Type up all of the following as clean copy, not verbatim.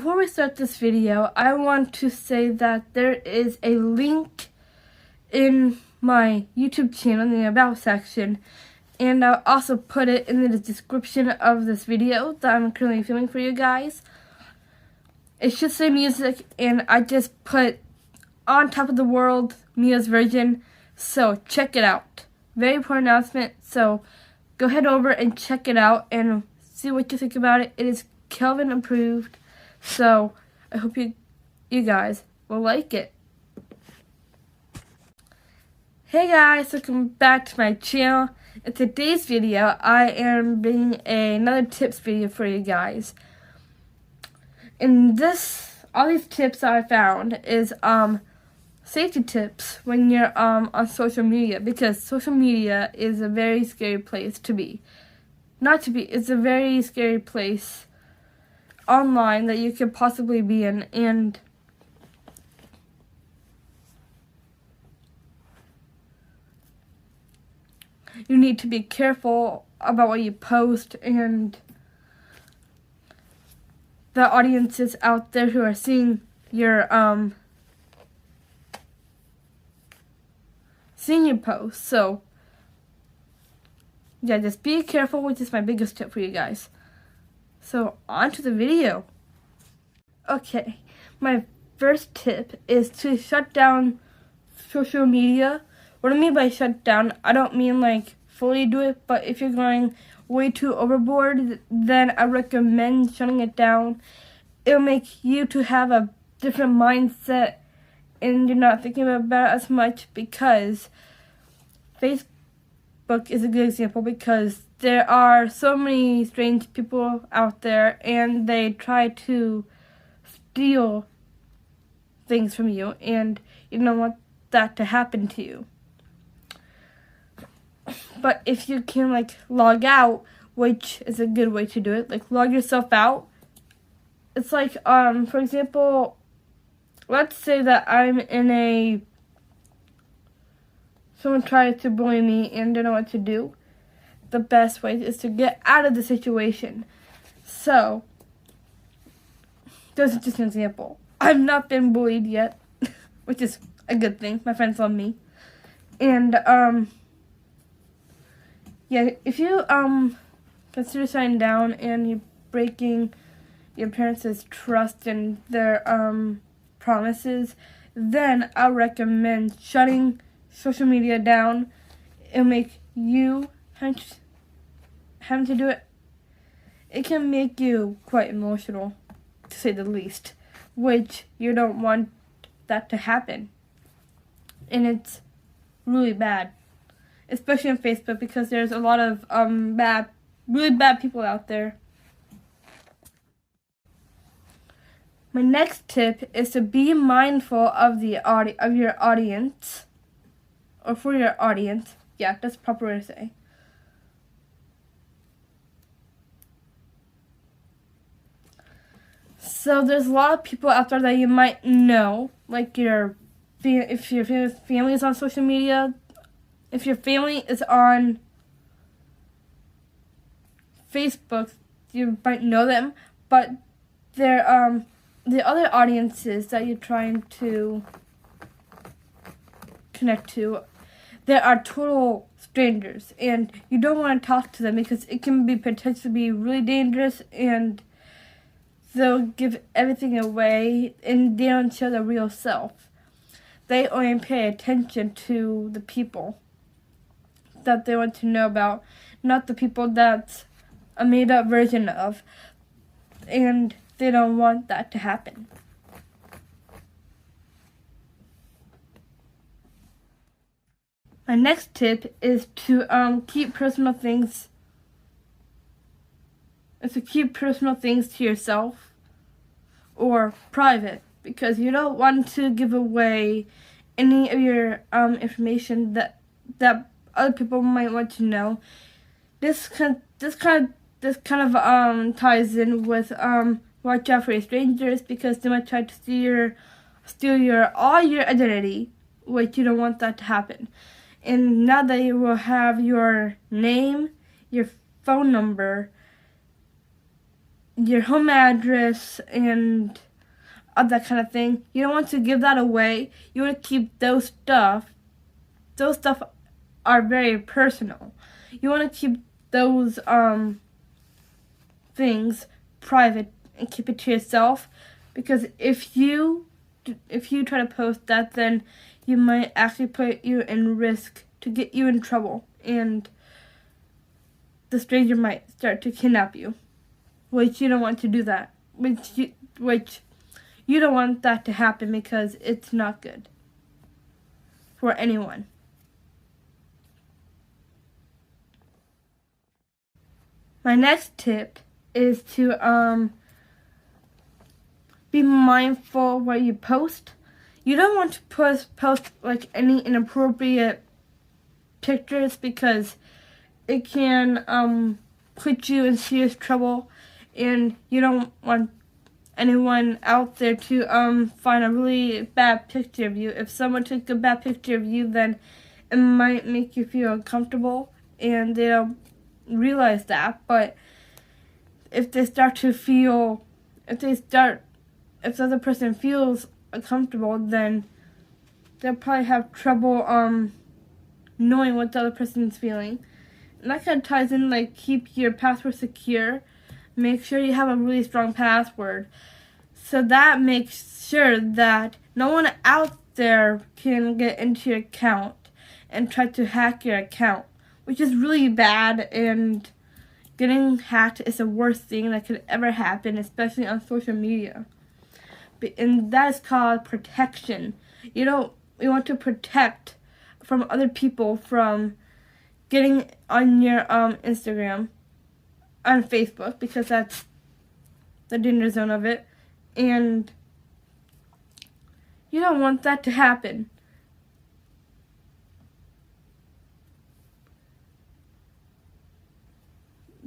before we start this video, I want to say that there is a link in my YouTube channel in the About section, and I'll also put it in the description of this video that I'm currently filming for you guys. It should say music, and I just put On Top of the World, Mia's version, so check it out. Very important announcement, so go head over and check it out and see what you think about it. It is Kelvin approved, so I hope you guys will like it. Hey guys, welcome back to my channel. In today's video, I am bringing another tips video for you guys. And all these tips that I found is safety tips when you're on social media, because social media is a very scary place to be. It's a very scary place online that you could possibly be in, and you need to be careful about what you post, and the audiences out there who are seeing your post. So yeah, just be careful, which is my biggest tip for you guys. So on to the video. Okay, my first tip is to shut down social media. What I mean by shut down, I don't mean like fully do it, but if you're going way too overboard, then I recommend shutting it down. It'll make you to have a different mindset, and you're not thinking about it as much, because Facebook is a good example, because there are so many strange people out there, and they try to steal things from you, and you don't want that to happen to you. But if you can like log out, which is a good way to do it, like log yourself out. It's like for example, let's say that I'm in someone tries to bully me and don't know what to do. The best way is to get out of the situation. So this is just an example. I've not been bullied yet, which is a good thing. My friends love me. And yeah, if you consider signing down and you're breaking your parents' trust and their promises, then I recommend shutting social media down. It'll make you having to do it. It can make you quite emotional, to say the least, which you don't want that to happen. And it's really bad, especially on Facebook, because there's a lot of really bad people out there. My next tip is to be mindful of your audience, or for your audience. Yeah, that's the proper way to say. So there's a lot of people out there that you might know, like if your family is on social media. If your family is on Facebook, you might know them, but they're the other audiences that you're trying to connect to, they are total strangers, and you don't want to talk to them because it can be potentially be really dangerous, and they'll give everything away, and they don't show their real self. They only pay attention to the people that they want to know about, not the people that's a made-up version of, and they don't want that to happen. My next tip is to keep personal things to yourself or private, because you don't want to give away any of your information that other people might want to know. This kind of ties in with watch out for strangers, because they might try to steal all your identity, which you don't want that to happen. And now that you will have your name, your phone number, your home address and all that kind of thing. You don't want to give that away. You want to keep those stuff. Those stuff are very personal. You want to keep those things private and keep it to yourself, because if you try to post that, then you might actually put you in risk to get you in trouble, and the stranger might start to kidnap you, which you don't want to do that. Which you don't want that to happen, because it's not good for anyone. My next tip is to be mindful what you post. You don't want to post like any inappropriate pictures, because it can put you in serious trouble, and you don't want anyone out there to find a really bad picture of you. If someone took a bad picture of you, then it might make you feel uncomfortable, and they don't realize that. But if they start to feel, if the other person feels uncomfortable, then they'll probably have trouble knowing what the other person's feeling. And that kind of ties in, like, keep your password secure. Make sure you have a really strong password, so that makes sure that no one out there can get into your account and try to hack your account, which is really bad, and getting hacked is the worst thing that could ever happen, especially on social media. And that is called protection. You want to protect from other people from getting on your Instagram, on Facebook, because that's the danger zone of it, and you don't want that to happen.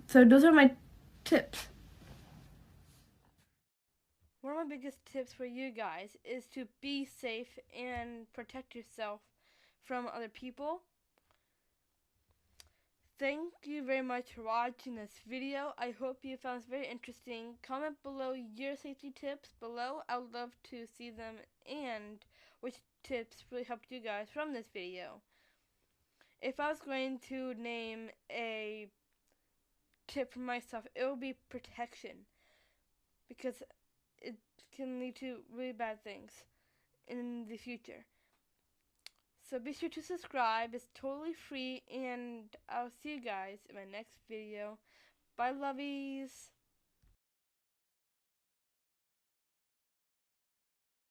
So those are my tips. One of my biggest tips for you guys is to be safe and protect yourself from other people. Thank you very much for watching this video. I hope you found this very interesting. Comment below your safety tips below. I would love to see them, and which tips really helped you guys from this video. If I was going to name a tip for myself, it would be protection, because it can lead to really bad things in the future. So be sure to subscribe. It's totally free, and I'll see you guys in my next video. Bye, lovies.